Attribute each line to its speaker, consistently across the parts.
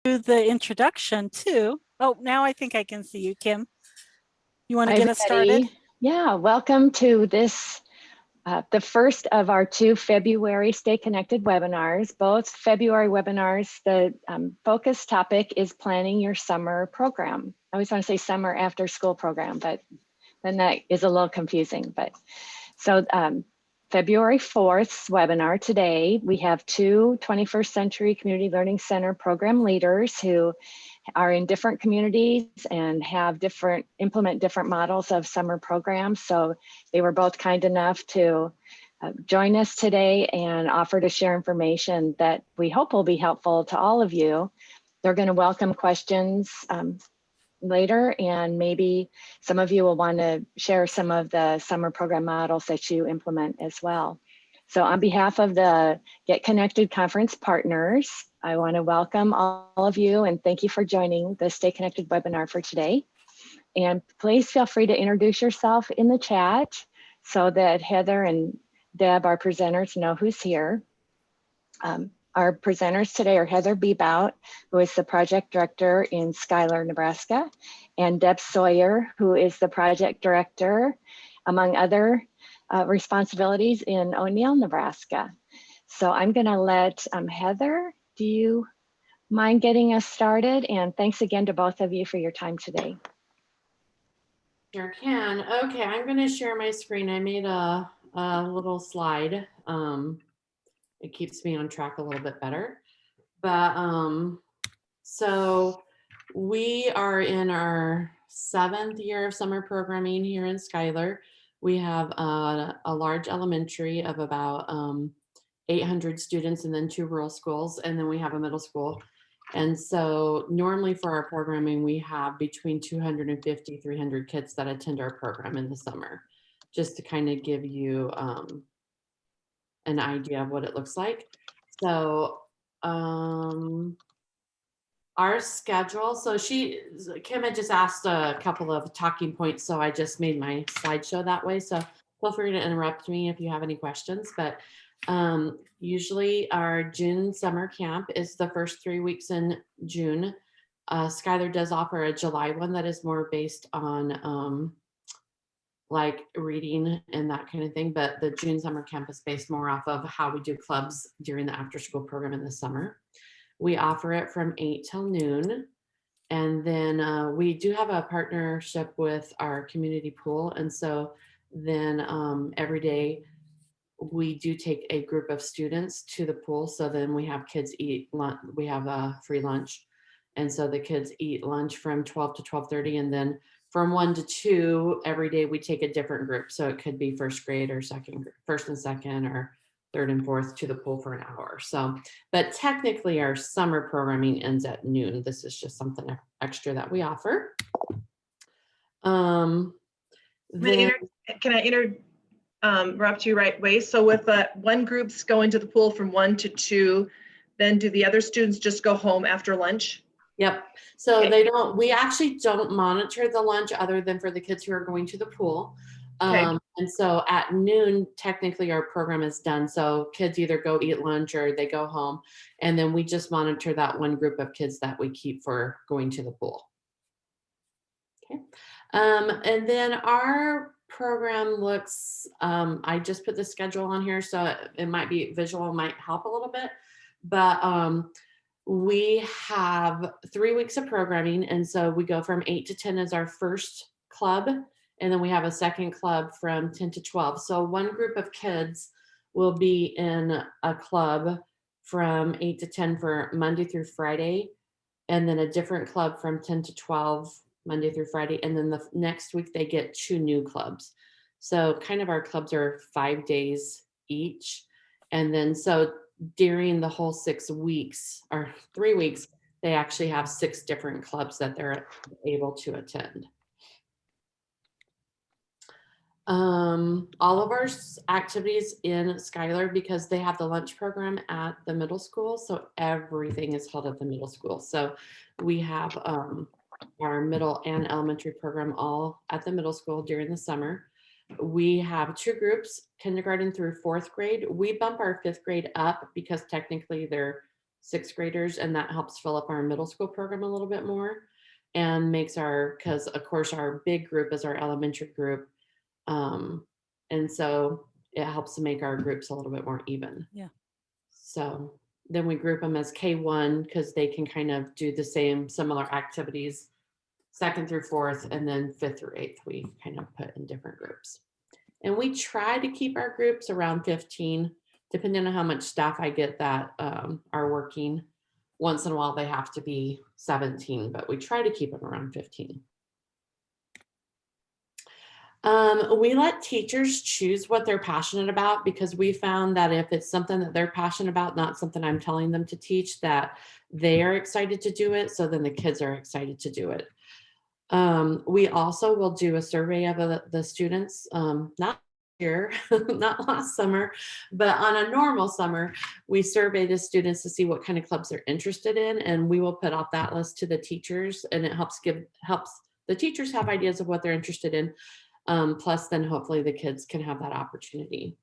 Speaker 1: the introduction too. Oh, now I think I can see you, Kim. You want to
Speaker 2: Hi,
Speaker 1: get us started?
Speaker 2: everybody. Yeah, welcome to this, the first of our 2 February Stay Connected webinars. Both February webinars, the focus topic is planning your summer program. I always want to say summer after school program, but then that is a little confusing. But so February 4th's webinar today, we have 2 21st Century Community Learning Center program leaders who are in different communities and have implement different models of summer programs. So they were both kind enough to join us today and offer to share information that we hope will be helpful to all of you. They're going to welcome questions later, and maybe some of you will want to share some of the summer program models that you implement as well. So on behalf of the Get Connected conference partners, I want to welcome all of you and thank you for joining the Stay Connected webinar for today. And please feel free to introduce yourself in the chat so that Heather and Deb, our presenters, know who's here. Our presenters today are Heather Bebout, who is the project director in Schuyler, Nebraska, and Deb Sawyer, who is the project director, among other responsibilities, in O'Neill, Nebraska. So I'm going to let Heather, do you mind getting us started? And thanks again to both of you for your time today.
Speaker 3: Sure can. Okay, I'm going to share my screen. I made a little slide. It keeps me on track a little bit better. But so we are in our 7th year of summer programming here in Schuyler. We have a large elementary of about 800 students and then 2 rural schools, and then we have a middle school. And so normally for our programming, we have between 250, 300 kids that attend our program in the summer, just to kind of give you an idea of what it looks like. So our schedule, so Kim had just asked a couple of talking points, so I just made my slideshow that way. So feel free to interrupt me if you have any questions, but usually our June summer camp is the first 3 weeks in June. Schuyler does offer a July one that is more based on like reading and that kind of thing, but the June summer camp is based more off of how we do clubs during the after school program in the summer. We offer it from 8 till noon. And then we do have a partnership with our community pool. And so then every day we do take a group of students to the pool. So then we have kids eat lunch. We have a free lunch. And so the kids eat lunch from 12 to 12:30. And then from 1 to 2, every day we take a different group. So it could be first grade or first and second, or third and fourth to the pool for an hour. So, but technically our summer programming ends at noon. This is just something extra that we offer.
Speaker 4: Can I interrupt you right way? So with one group's going to the pool from 1 to 2, then do the other students just go home after lunch?
Speaker 3: Yep. So we actually don't monitor the lunch other than for the kids who are going to the pool. And so at noon, technically our program is done. So kids either go eat lunch or they go home. And then we just monitor that one group of kids that we keep for going to the pool. Okay. And then our program looks, I just put the schedule on here, so it might be visual, might help a little bit, but we have 3 weeks of programming. And so we go from 8 to 10 as our first club. And then we have a second club from 10 to 12. So one group of kids will be in a club from 8 to 10 for Monday through Friday. And then a different club from 10 to 12 Monday through Friday. And then the next week they get 2 new clubs. So kind of our clubs are 5 days each. And then so during the whole 6 weeks or 3 weeks, they actually have 6 different clubs that they're able to attend. All of our activities in Schuyler, because they have the lunch program at the middle school, so everything is held at the middle school. So we have our middle and elementary program all at the middle school during the summer. We have 2 groups, kindergarten through 4th grade. We bump our 5th grade up because technically they're sixth graders, and that helps fill up our middle school program a little bit more and makes because of course our big group is our elementary group. And so it helps to make our groups a little bit more even.
Speaker 1: Yeah.
Speaker 3: So then we group them as K1 because they can kind of do the same similar activities, second through fourth, and then fifth through eighth, we kind of put in different groups. And we try to keep our groups around 15, depending on how much staff I get that are working. Once in a while, they have to be 17, but we try to keep them around 15. We let teachers choose what they're passionate about because we found that if it's something that they're passionate about, not something I'm telling them to teach, that they are excited to do it. So then the kids are excited to do it. We also will do a survey of the students, not here, not last summer, but on a normal summer, we survey the students to see what kind of clubs they're interested in. And we will put out that list to the teachers, and it helps the teachers have ideas of what they're interested in. Plus then hopefully the kids can have that opportunity.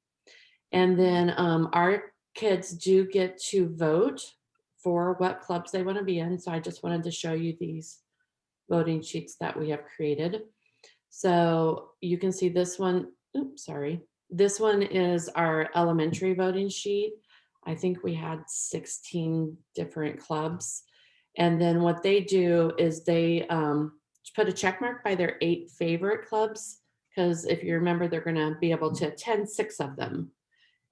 Speaker 3: And then our kids do get to vote for what clubs they want to be in. So I just wanted to show you these voting sheets that we have created. So you can see this one. Oops, sorry. This one is our elementary voting sheet. I think we had 16 different clubs. And then what they do is they put a check mark by their 8 favorite clubs. Because if you remember, they're going to be able to attend 6 of them.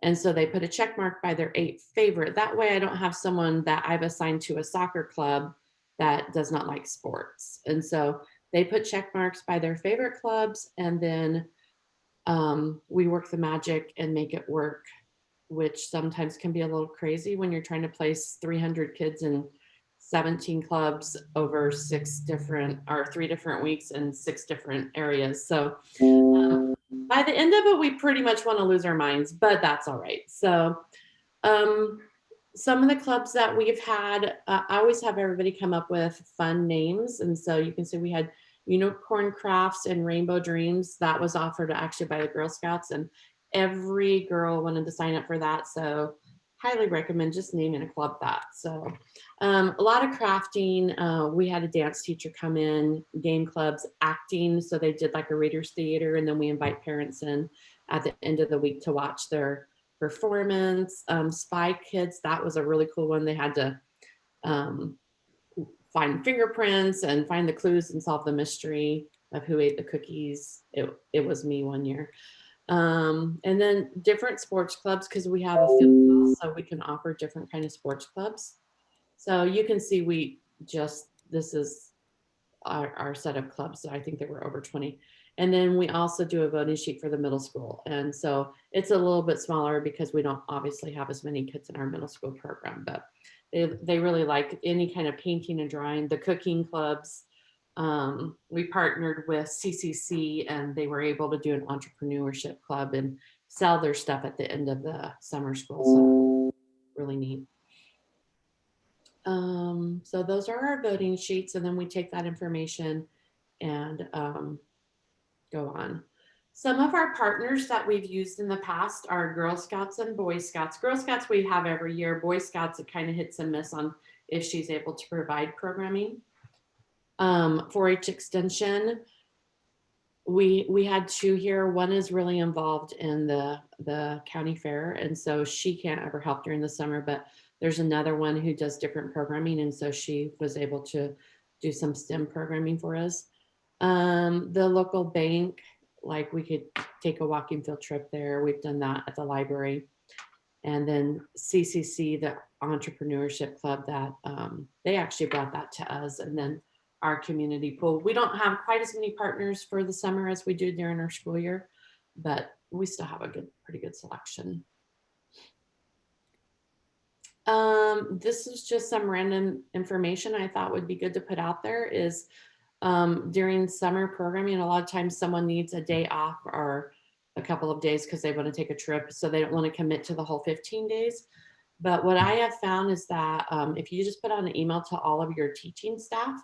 Speaker 3: And so they put a check mark by their 8 favorite. That way I don't have someone that I've assigned to a soccer club that does not like sports. And so they put check marks by their favorite clubs, and then we work the magic and make it work, which sometimes can be a little crazy when you're trying to place 300 kids in 17 clubs over 3 different weeks in 6 different areas. So by the end of it, we pretty much want to lose our minds, but that's all right. So some of the clubs that we've had, I always have everybody come up with fun names. And so you can see we had Unicorn Crafts and Rainbow Dreams. That was offered actually by the Girl Scouts, and every girl wanted to sign up for that. So highly recommend just naming a club that. So a lot of crafting. We had a dance teacher come in, game clubs, acting. So they did like a readers theater, and then we invite parents in at the end of the week to watch their performance. Spy Kids, that was a really cool one. They had to find fingerprints and find the clues and solve the mystery of who ate the cookies. It was me one year. And then different sports clubs, because we have a field house, so we can offer different kind of sports clubs. So you can see this is our set of clubs. So I think there were over 20. And then we also do a voting sheet for the middle school. And so it's a little bit smaller because we don't obviously have as many kids in our middle school program, but they really like any kind of painting and drawing. The cooking clubs, we partnered with CCC, and they were able to do an entrepreneurship club and sell their stuff at the end of the summer school. So really neat. So those are our voting sheets, and then we take that information and go on. Some of our partners that we've used in the past are Girl Scouts and Boy Scouts. Girl Scouts we have every year. Boy Scouts, it kind of hits and miss on if she's able to provide programming. 4-H Extension, we had 2 here. One is really involved in the county fair, and so she can't ever help during the summer, but there's another one who does different programming, and so she was able to do some STEM programming for us. The local bank, like we could take a walking field trip there. We've done that at the library. And then CCC, the entrepreneurship club, that they actually brought that to us. And then our community pool. We don't have quite as many partners for the summer as we do during our school year, but we still have a pretty good selection. This is just some random information I thought would be good to put out there is during summer programming, a lot of times someone needs a day off or a couple of days because they want to take a trip, so they don't want to commit to the whole 15 days. But what I have found is that if you just put out an email to all of your teaching staff,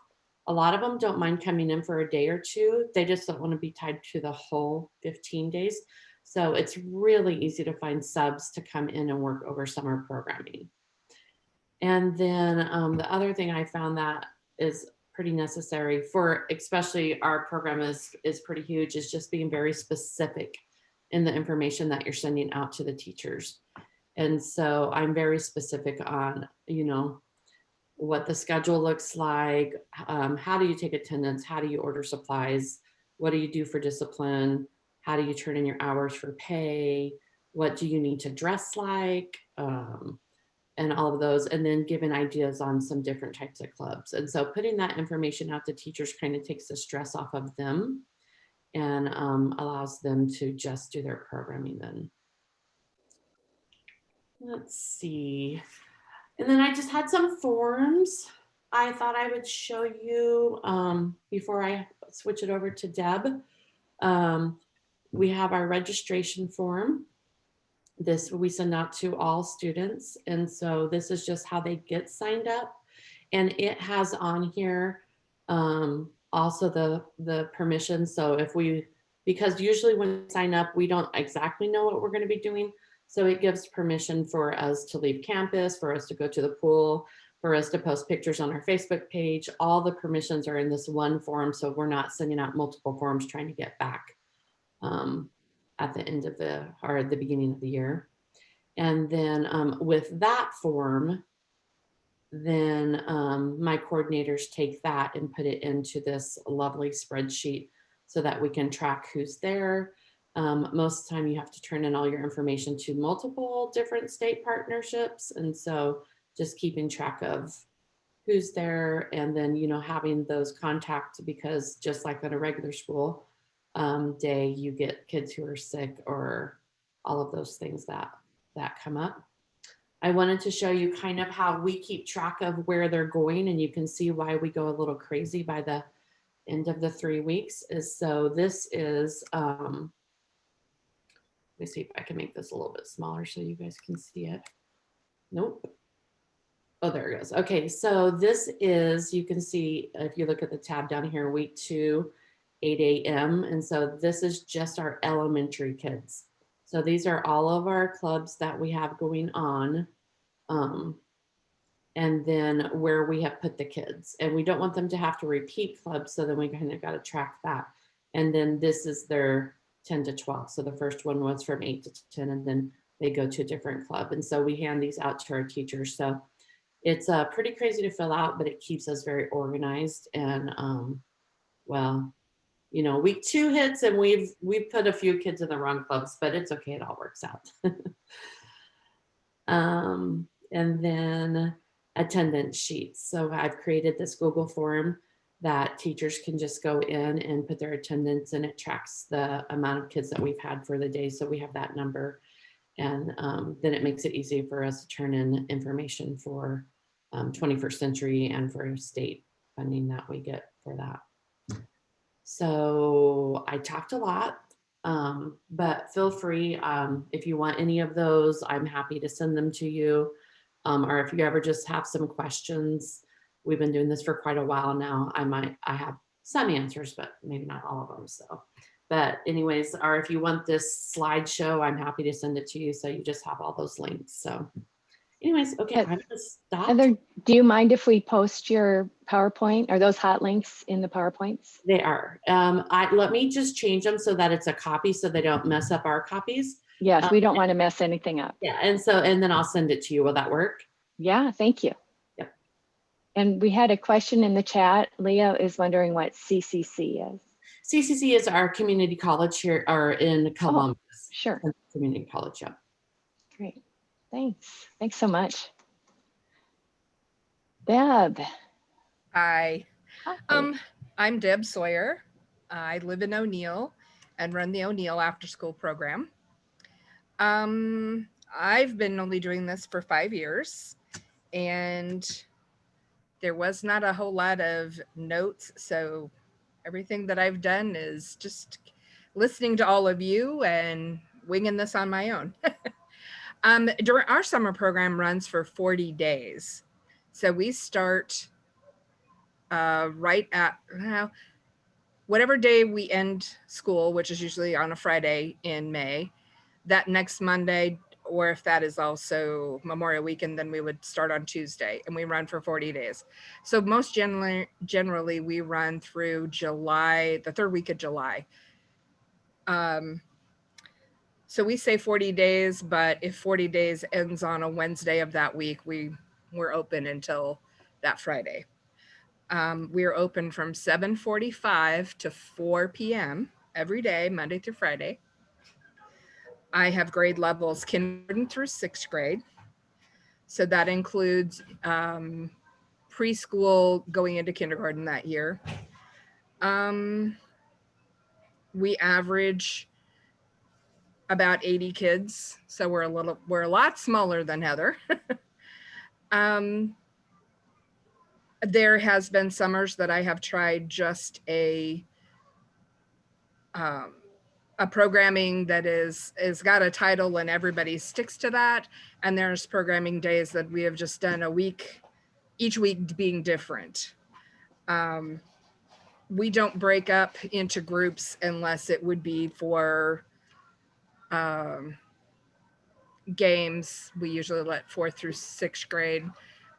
Speaker 3: a lot of them don't mind coming in for a day or 2. They just don't want to be tied to the whole 15 days. So it's really easy to find subs to come in and work over summer programming. And then the other thing I found that is pretty necessary for, especially our program is pretty huge, is just being very specific in the information that you're sending out to the teachers. And so I'm very specific on, you know, what the schedule looks like, how do you take attendance, how do you order supplies, what do you do for discipline, how do you turn in your hours for pay, what do you need to dress like, and all of those, and then giving ideas on some different types of clubs. And so putting that information out to teachers kind of takes the stress off of them and allows them to just do their programming then. Let's see. And then I just had some forms I thought I would show you before I switch it over to Deb. We have our registration form. This we send out to all students. And so this is just how they get signed up. And it has on here also the permission. So if we, because usually when we sign up, we don't exactly know what we're going to be doing. So it gives permission for us to leave campus, for us to go to the pool, for us to post pictures on our Facebook page. All the permissions are in this one form. So we're not sending out multiple forms trying to get back at the end of or at the beginning of the year. And then with that form, then my coordinators take that and put it into this lovely spreadsheet so that we can track who's there. Most of the time you have to turn in all your information to multiple different state partnerships. And so just keeping track of who's there and then, you know, having those contacts, because just like at a regular school day, you get kids who are sick or all of those things that come up. I wanted to show you kind of how we keep track of where they're going, and you can see why we go a little crazy by the end of the 3 weeks. Is so this is let me see if I can make this a little bit smaller so you guys can see it. Nope. Oh, there it goes. Okay, so this is, you can see if you look at the tab down here, week 2, 8 a.m. And so this is just our elementary kids. So these are all of our clubs that we have going on. And then where we have put the kids. And we don't want them to have to repeat clubs. So then we kind of got to track that. And then this is their 10 to 12. So the first one was from 8 to 10, and then they go to a different club. And so we hand these out to our teachers. So it's pretty crazy to fill out, but it keeps us very organized. And well, you know, week 2 hits and we've put a few kids in the wrong clubs, but it's okay. It all works out. And then attendance sheets. So I've created this Google form that teachers can just go in and put their attendance, and it tracks the amount of kids that we've had for the day. So we have that number. And then it makes it easy for us to turn in information for 21st Century and for state funding that we get for that. So I talked a lot, but feel free if you want any of those, I'm happy to send them to you. Or if you ever just have some questions, we've been doing this for quite a while now. I have some answers, but maybe not all of them. So, but anyways, or if you want this slideshow, I'm happy to send it to you. So you just have all those links. So anyways, okay, I'm gonna stop.
Speaker 2: Heather, do you mind if we post your PowerPoint? Are those hot links in the PowerPoints?
Speaker 3: They are. Let me just change them so that it's a copy so they don't mess up our copies.
Speaker 2: Yes, we don't want to mess anything up.
Speaker 3: Yeah, and then I'll send it to you. Will that work?
Speaker 2: Yeah, thank you.
Speaker 3: Yep.
Speaker 2: And we had a question in the chat. Leah is wondering what CCC is.
Speaker 3: CCC is our community college here, or in Columbus.
Speaker 2: Sure.
Speaker 3: Community college, yeah.
Speaker 2: Great. Thanks. Thanks so much. Deb.
Speaker 5: Hi,
Speaker 2: Hi.
Speaker 5: I'm Deb Sawyer. I live in O'Neill and run the O'Neill After School program. I've been only doing this for 5 years, and there was not a whole lot of notes. So everything that I've done is just listening to all of you and winging this on my own. During our summer program runs for 40 days. So we start right at whatever day we end school, which is usually on a Friday in May. That next Monday or if that is also Memorial Weekend, then we would start on Tuesday and we run for 40 days. So most generally we run through July, the third week of July. So we say 40 days, but if 40 days ends on a Wednesday of that week, we're open until that Friday. We are open from 7:45 to 4 p.m. every day, Monday through Friday. I have grade levels kindergarten through sixth grade. So that includes preschool going into kindergarten that year. We average about 80 kids. So we're a lot smaller than Heather. There has been summers that I have tried just a programming that is got a title and everybody sticks to that. And there's programming days that we have just done a week, each week being different. We don't break up into groups unless it would be for games. We usually let 4th through 6th grade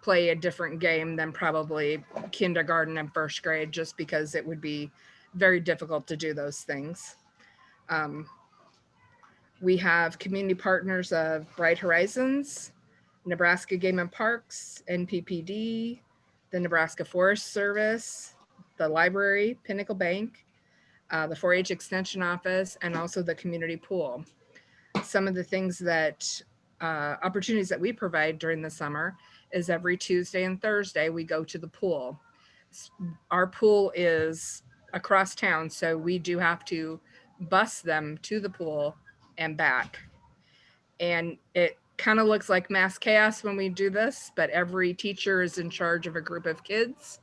Speaker 5: play a different game than probably kindergarten and 1st grade, just because it would be very difficult to do those things. We have community partners of Bright Horizons, Nebraska Game and Parks, NPPD, the Nebraska Forest Service, the library, Pinnacle Bank, the 4-H Extension Office, and also the community pool. Some of the things that opportunities that we provide during the summer is every Tuesday and Thursday we go to the pool. Our pool is across town, so we do have to bus them to the pool and back. And it kind of looks like mass chaos when we do this, but every teacher is in charge of a group of kids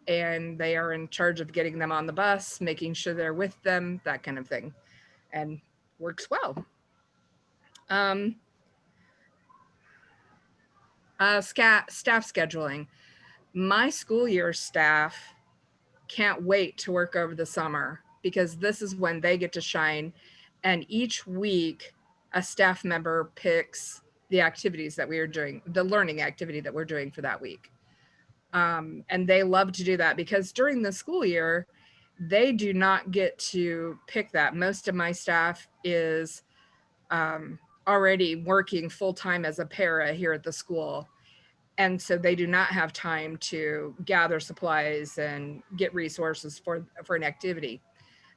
Speaker 5: and they are in charge of getting them on the bus, making sure they're with them, that kind of thing, and works well. Staff scheduling. My school year staff can't wait to work over the summer because this is when they get to shine. And each week, a staff member picks the activities that we are doing, the learning activity that we're doing for that week. And they love to do that because during the school year, they do not get to pick that. Most of my staff is already working full-time as a para here at the school. And so they do not have time to gather supplies and get resources for an activity.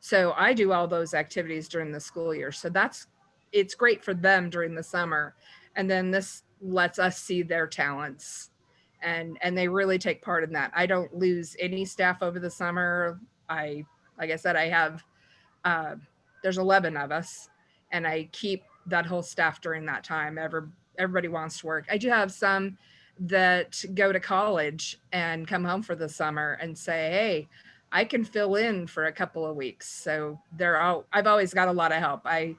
Speaker 5: So I do all those activities during the school year. So it's great for them during the summer. And then this lets us see their talents and they really take part in that. I don't lose any staff over the summer. Like I said, I have, there's 11 of us and I keep that whole staff during that time. Everybody wants to work. I do have some that go to college and come home for the summer and say, hey, I can fill in for a couple of weeks. So I've always got a lot of help. I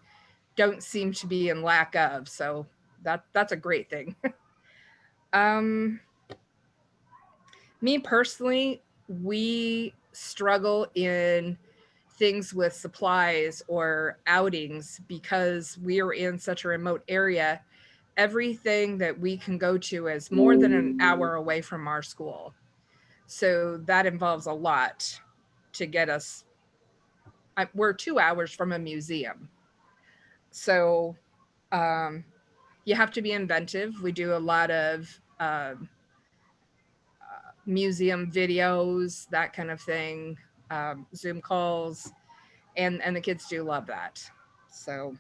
Speaker 5: don't seem to be in lack of, so that's a great thing. Me personally, we struggle in things with supplies or outings because we are in such a remote area. Everything that we can go to is more than an hour away from our school. So that involves a lot to get us. We're 2 hours from a museum. So you have to be inventive. We do a lot of museum videos, that kind of thing, Zoom calls, and the kids do love that. So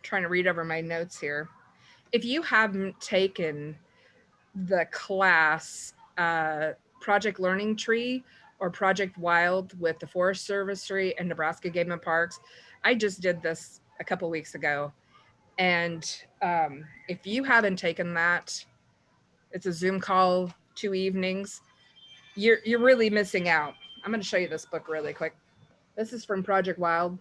Speaker 5: trying to read over my notes here. If you haven't taken the class Project Learning Tree or Project Wild with the Forest Service and Nebraska Game and Parks, I just did this a couple weeks ago. And if you haven't taken that, it's a Zoom call, 2 evenings, you're really missing out. I'm going to show you this book really quick. This is from Project Wild.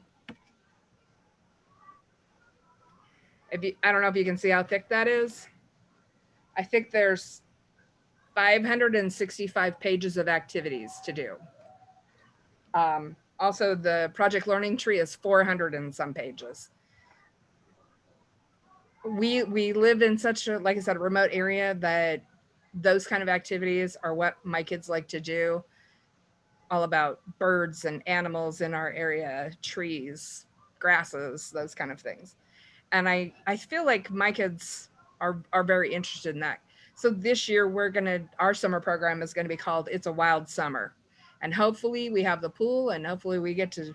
Speaker 5: I don't know if you can see how thick that is. I think there's 565 pages of activities to do. Also, the project learning tree is 400 and some pages. We live in such a, like I said, a remote area that those kind of activities are what my kids like to do. All about birds and animals in our area, trees, grasses, those kind of things. And I feel like my kids are very interested in that. So this year our summer program is gonna be called It's a Wild Summer. And hopefully we have the pool and hopefully we get to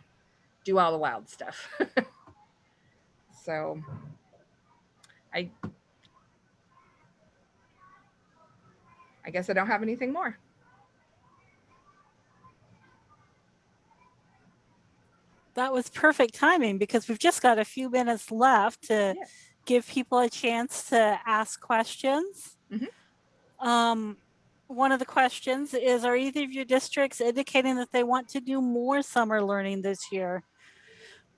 Speaker 5: do all the wild stuff. So I guess I don't have anything more.
Speaker 1: That was perfect timing because we've just got a few minutes left to
Speaker 5: Yeah.
Speaker 1: give people a chance to ask questions. One of the questions is, are either of your districts indicating that they want to do more summer learning this year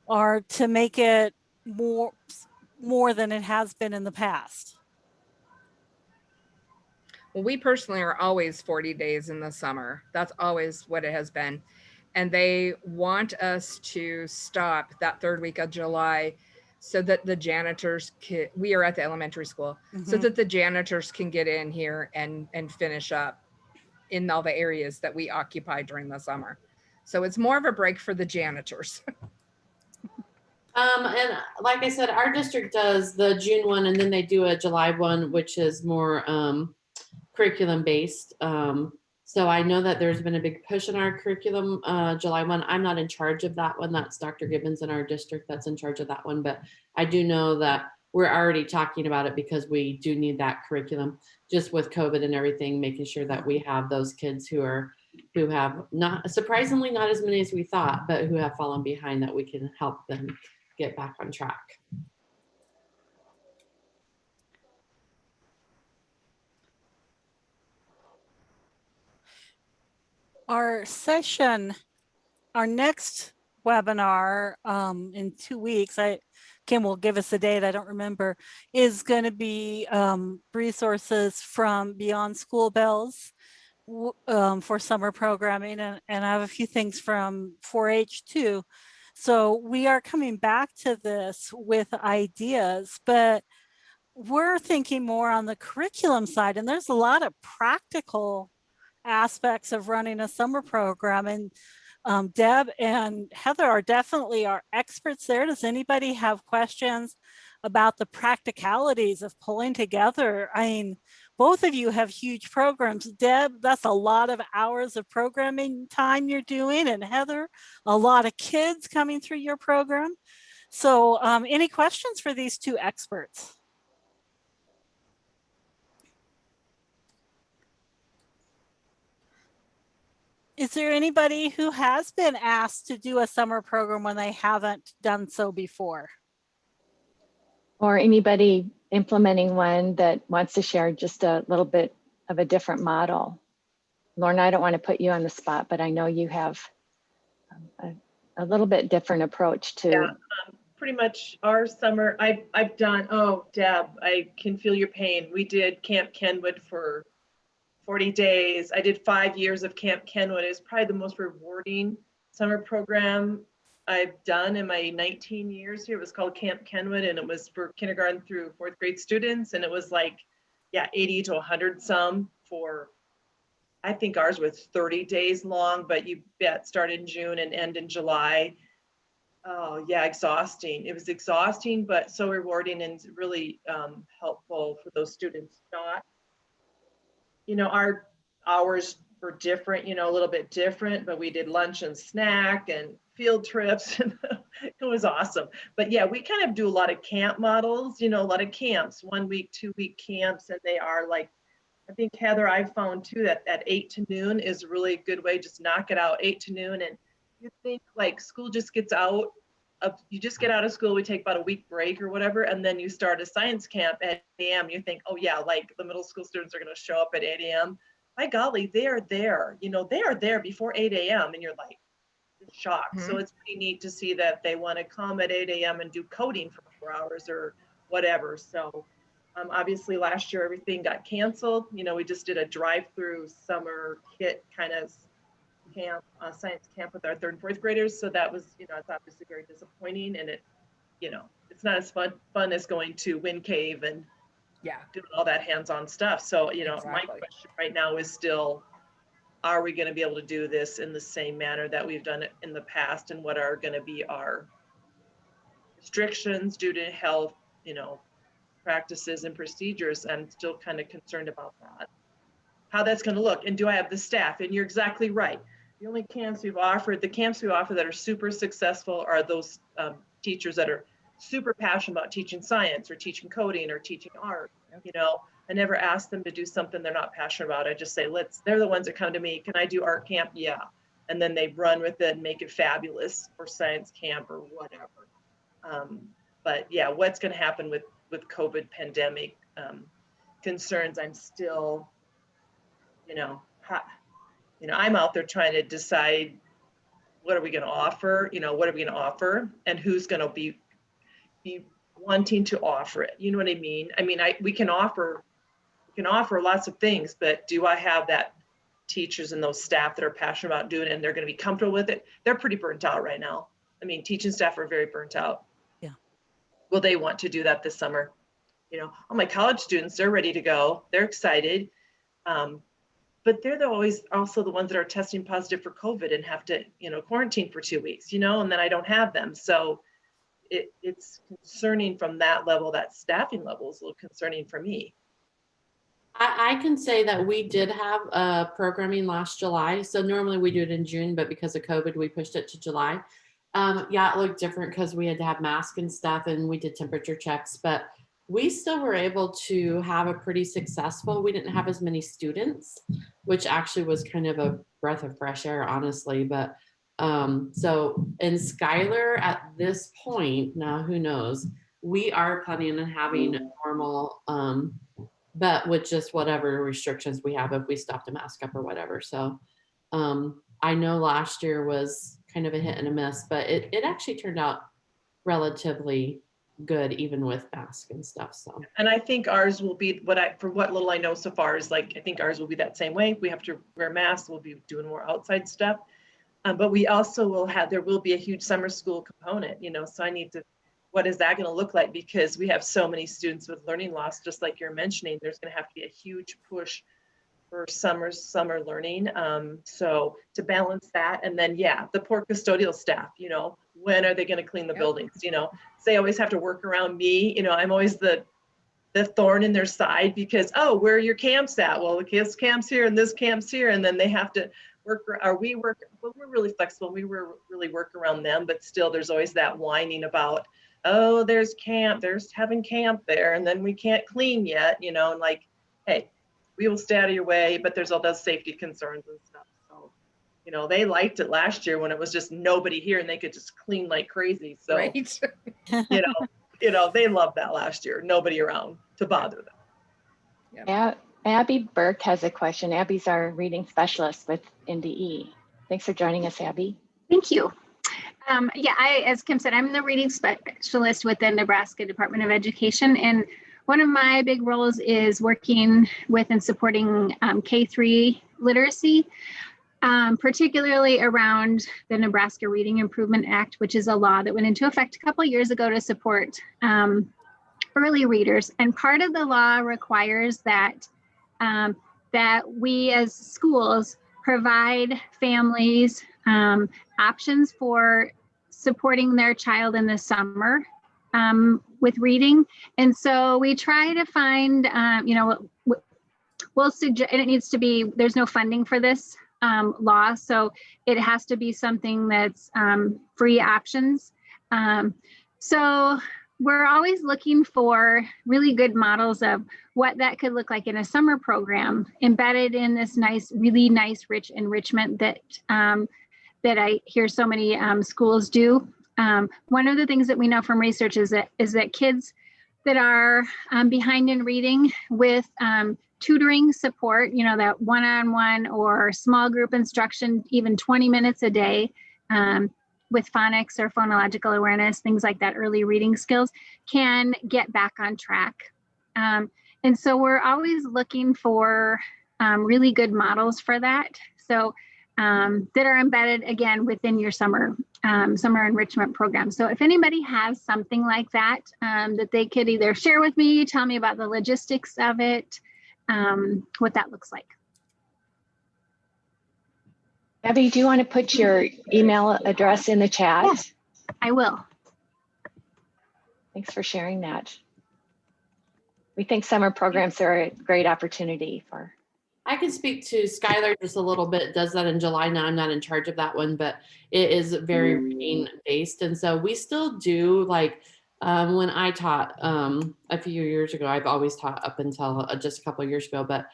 Speaker 1: or to make it more than it has been in the past?
Speaker 5: Well, we personally are always 40 days in the summer. That's always what it has been. And they want us to stop that third week of July so that the janitors can, we are at the elementary school, so
Speaker 1: Mhm.
Speaker 5: that the janitors can get in here and finish up in all the areas that we occupy during the summer. So it's more of a break for the janitors.
Speaker 3: And like I said, our district does the June one and then they do a July one, which is more curriculum based. So I know that there's been a big push in our curriculum, July one. I'm not in charge of that one. That's Dr. Gibbons in our district that's in charge of that one. But I do know that we're already talking about it because we do need that curriculum just with COVID and everything, making sure that we have those kids who have not, surprisingly not as many as we thought, but who have fallen behind, that we can help them get back on track.
Speaker 1: Our next webinar in 2 weeks, Kim will give us the date, I don't remember, is going to be resources from Beyond School Bells for summer programming. And I have a few things from 4-H too. So we are coming back to this with ideas, but we're thinking more on the curriculum side. And there's a lot of practical aspects of running a summer program. And Deb and Heather are definitely our experts there. Does anybody have questions about the practicalities of pulling together? I mean, both of you have huge programs. Deb, that's a lot of hours of programming time you're doing, and Heather, a lot of kids coming through your program. So any questions for these two experts? Is there anybody who has been asked to do a summer program when they haven't done so before?
Speaker 2: Or anybody implementing one that wants to share just a little bit of a different model? Lorna, I don't want to put you on the spot, but I know you have a little bit different approach to.
Speaker 4: Yeah, pretty much our summer, I've done, oh, Deb, I can feel your pain. We did Camp Kenwood for 40 days. I did 5 years of Camp Kenwood. It was probably the most rewarding summer program I've done in my 19 years here. It was called Camp Kenwood, and it was for kindergarten through 4th grade students. And it was like, yeah, 80 to 100 some for, I think ours was 30 days long, but you bet started in June and end in July. Oh yeah, exhausting. It was exhausting, but so rewarding and really helpful for those students. Not, you know, our hours were different, you know, a little bit different, but we did lunch and snack and field trips. It was awesome. But yeah, we kind of do a lot of camp models, you know, a lot of camps, 1 week, 2 week camps. And they are like, I think Heather, I've found too, that at 8 to noon is a really good way. Just knock it out 8 to noon. And you think like school just gets out of, you just get out of school, we take about a week break or whatever, and then you start a science camp at 8 a.m. You think, oh yeah, like the middle school students are going to show up at 8 a.m. My golly, they are there, you know, they are there before 8 a.m. and you're like shocked. So it's pretty neat to see that they want to come at 8 a.m. and do coding for 4 hours or whatever. So obviously last year everything got canceled. You know, we just did a drive-through summer kit kind of camp, science camp with our 3rd and 4th graders. So that was, it's obviously very disappointing, and it's not as fun as going to Wind Cave and
Speaker 5: Yeah.
Speaker 4: doing all that hands-on stuff. So, my
Speaker 5: Exactly.
Speaker 4: question right now is still, are we going to be able to do this in the same manner that we've done it in the past? And what are going to be our restrictions due to health, practices and procedures? I'm still kind of concerned about that, how that's going to look. And do I have the staff? And you're exactly right. The only camps we offer that are super successful are those teachers that are super passionate about teaching science or teaching coding or teaching art. I never ask them to do something they're not passionate about. I just say, they're the ones that come to me. Can I do art camp? Yeah. And then they run with it and make it fabulous for science camp or whatever. But yeah, what's going to happen with COVID pandemic concerns? I'm still, I'm out there trying to decide, what are we going to offer? What are we going to offer, and who's going to be wanting to offer it? You know what I mean? We can offer lots of things, but do I have that teachers and those staff that are passionate about doing it and they're going to be comfortable with it? They're pretty burnt out right now. Teaching staff are very burnt out.
Speaker 1: Yeah.
Speaker 4: Will they want to do that this summer? All my college students, they're ready to go. They're excited. But they're always also the ones that are testing positive for COVID and have to, quarantine for 2 weeks, and then I don't have them. So it's concerning from that level. That staffing level is a little concerning for me.
Speaker 3: I can say that we did have programming last July. So normally we do it in June, but because of COVID, we pushed it to July. Yeah, it looked different because we had to have masks and stuff, and we did temperature checks, but we still were able to have a pretty successful. We didn't have as many students, which actually was kind of a breath of fresh air, honestly. But so in Schuyler at this point, now who knows, we are planning on having normal, but with just whatever restrictions we have if we stop to mask up or whatever. So I know last year was kind of a hit and a miss, but it actually turned out relatively good even with masks and stuff. So,
Speaker 4: and I think ours will be for what little I know so far is I think ours will be that same way. We have to wear masks. We'll be doing more outside stuff, but we also there will be a huge summer school component, so I need to, what is that going to look like? Because we have so many students with learning loss, just like you're mentioning, there's going to have to be a huge push for summer learning. So to balance that, and then, the poor custodial staff, when are they going to clean the buildings? They always have to work around me. I'm always the thorn in their side because, where are your camps at? Well, this camp's here and this camp's here. And then they have to we're really flexible. We really work around them, but still there's always that whining about, there's having camp there and then we can't clean yet, and hey, we will stay out of your way, but there's all those safety concerns and stuff. So, they liked it last year when it was just nobody here and they could just clean like crazy. So,
Speaker 5: Right.
Speaker 4: they loved that last year, nobody around to bother them.
Speaker 2: Yeah, Abby Burke has a question. Abby's our reading specialist with NDE. Thanks for joining us, Abby.
Speaker 6: Thank you. As Kim said, I'm the reading specialist with the Nebraska Department of Education. And one of my big roles is working with and supporting K-3 literacy, particularly around the Nebraska Reading Improvement Act, which is a law that went into effect a couple of years ago to support early readers. And part of the law requires that we as schools provide families options for supporting their child in the summer with reading. And so we try to find, we'll suggest, and it needs to be, there's no funding for this law, so it has to be something that's free options. So we're always looking for really good models of what that could look like in a summer program embedded in this really nice, rich enrichment that I hear so many schools do. One of the things that we know from research is that kids that are behind in reading with tutoring support, that one-on-one or small group instruction, even 20 minutes a day with phonics or phonological awareness, things like that, early reading skills, can get back on track. And so we're always looking for really good models for that. So that are embedded again within your summer enrichment program. So if anybody has something like that, that they could either share with me, tell me about the logistics of it, what that looks like.
Speaker 2: Abby, do you want to put your email address in the chat?
Speaker 6: Yeah. I will.
Speaker 2: Thanks for sharing that. We think summer programs are a great opportunity for.
Speaker 3: I can speak to Skylar just a little bit, does that in July. Now I'm not in charge of that one, but it is very reading based. And so we still do like, when I taught a few years ago, I've always taught up until just a couple of years ago, but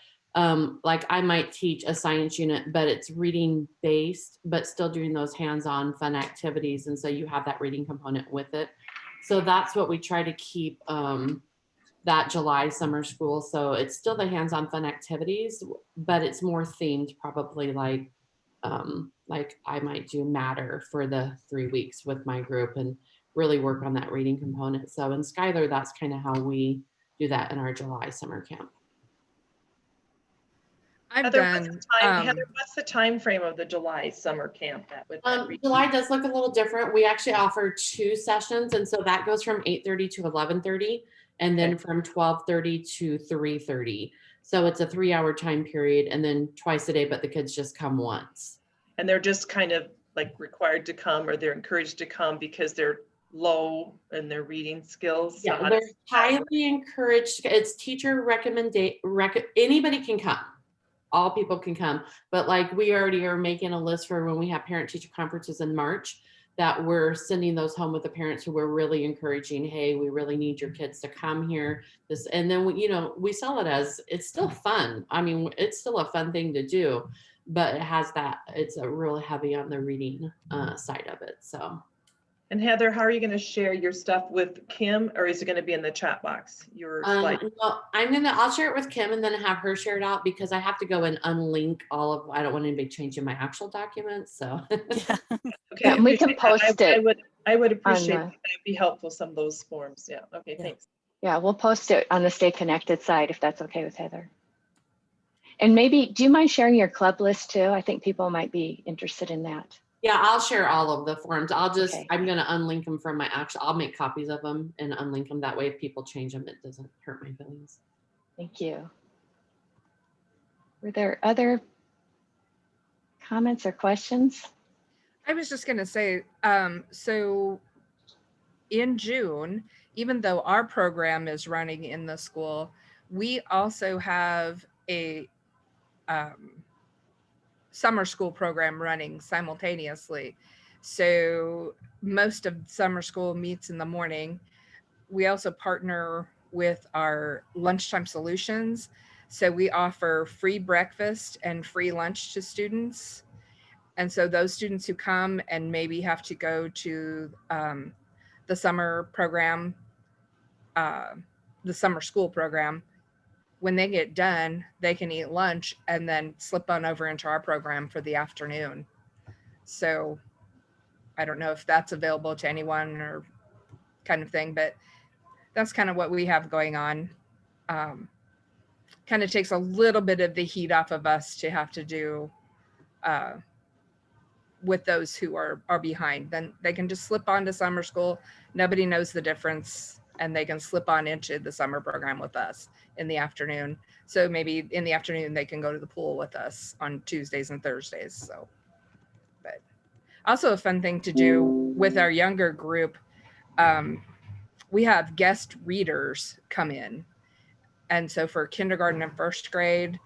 Speaker 3: like I might teach a science unit, but it's reading based, but still doing those hands-on fun activities. And so you have that reading component with it. So that's what we try to keep that July summer school. So it's still the hands-on fun activities, but it's more themed, probably like I might do Matter for the 3 weeks with my group and really work on that reading component. So in Skylar, that's kind of how we do that in our July summer camp.
Speaker 4: Heather, what's the time frame of the July summer camp?
Speaker 3: July does look a little different. We actually offer 2 sessions, and so that goes from 8:30 to 11:30, and then from 12:30 to 3:30. So it's a 3-hour time period, and then twice a day, but the kids just come once.
Speaker 4: And they're just kind of like required to come, or they're encouraged to come because they're low in their reading skills.
Speaker 3: Yeah, they're highly encouraged. It's teacher recommendation. Anybody can come. All people can come, but like we already are making a list for when we have parent teacher conferences in March, that we're sending those home with the parents who we're really encouraging. Hey, we really need your kids to come here. And then we sell it as it's still fun. I mean, it's still a fun thing to do, but it has it's a really heavy on the reading side of it. So.
Speaker 4: And Heather, how are you going to share your stuff with Kim, or is it going to be in the chat box? Your slide?
Speaker 3: Well, I'll share it with Kim and then have her share it out, because I have to go and unlink I don't want anybody changing my actual documents. So
Speaker 1: Yeah.
Speaker 2: Okay, we can post it.
Speaker 4: I would appreciate that. That'd be helpful, some of those forms. Yeah. Okay.
Speaker 1: Yeah.
Speaker 4: Thanks.
Speaker 2: Yeah, we'll post it on the Stay Connected side if that's okay with Heather. And maybe, do you mind sharing your club list too? I think people might be interested in that.
Speaker 3: yeah, I'll share all of the forms. I'm
Speaker 2: Okay.
Speaker 3: going to unlink them from I'll make copies of them and unlink them. That way, if people change them, it doesn't hurt my feelings.
Speaker 2: Thank you. Were there other comments or questions?
Speaker 5: I was just going to say, so in June, even though our program is running in the school, we also have a summer school program running simultaneously. So most of summer school meets in the morning. We also partner with our lunchtime solutions. So we offer free breakfast and free lunch to students. And so those students who come and maybe have to go to the summer program, the summer school program, when they get done, they can eat lunch and then slip on over into our program for the afternoon. So I don't know if that's available to anyone or kind of thing, but that's kind of what we have going on. Kind of takes a little bit of the heat off of us to have to do with those who are behind. Then they can just slip on to summer school. Nobody knows the difference, and they can slip on into the summer program with us in the afternoon. So maybe in the afternoon, they can go to the pool with us on Tuesdays and Thursdays. So, but also a fun thing to do with our younger group. We have guest readers come in. And so for kindergarten and first grade,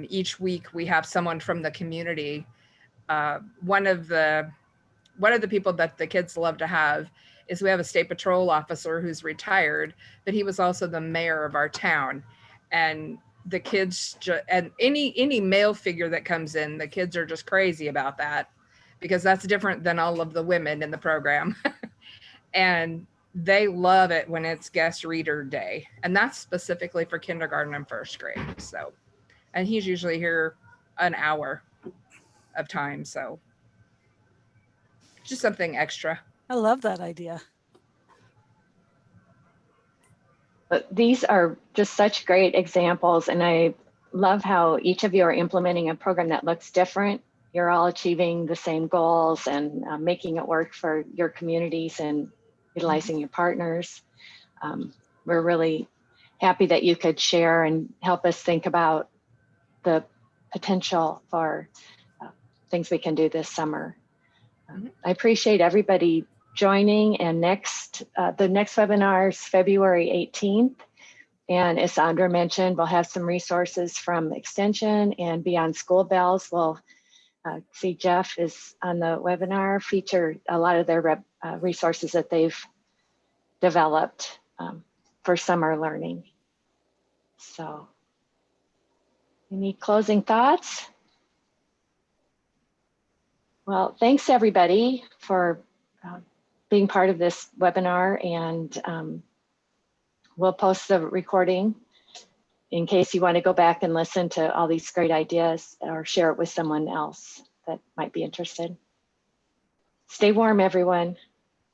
Speaker 5: each week we have someone from the community. One of the people that the kids love to have is we have a state patrol officer who's retired, but he was also the mayor of our town. And the kids and any male figure that comes in, the kids are just crazy about that, because that's different than all of the women in the program. And they love it when it's guest reader day. And that's specifically for kindergarten and first grade. So, and he's usually here an hour of time. So just something extra.
Speaker 1: I love that idea.
Speaker 2: But these are just such great examples. And I love how each of you are implementing a program that looks different you're all achieving the same goals and making it work for your communities and utilizing your partners. We're really happy that you could share and help us think about the potential for things we can do this summer. I appreciate everybody joining, and the next webinar is February 18th. And as Sandra mentioned, we'll have some resources from Extension and Beyond School Bells. We'll see Jeff is on the webinar, feature a lot of their resources that they've developed for summer learning. So, any closing thoughts? Well, thanks everybody for being part of this webinar, and we'll post the recording in case you want to go back and listen to all these great ideas or share it with someone else that might be interested. Stay warm, everyone.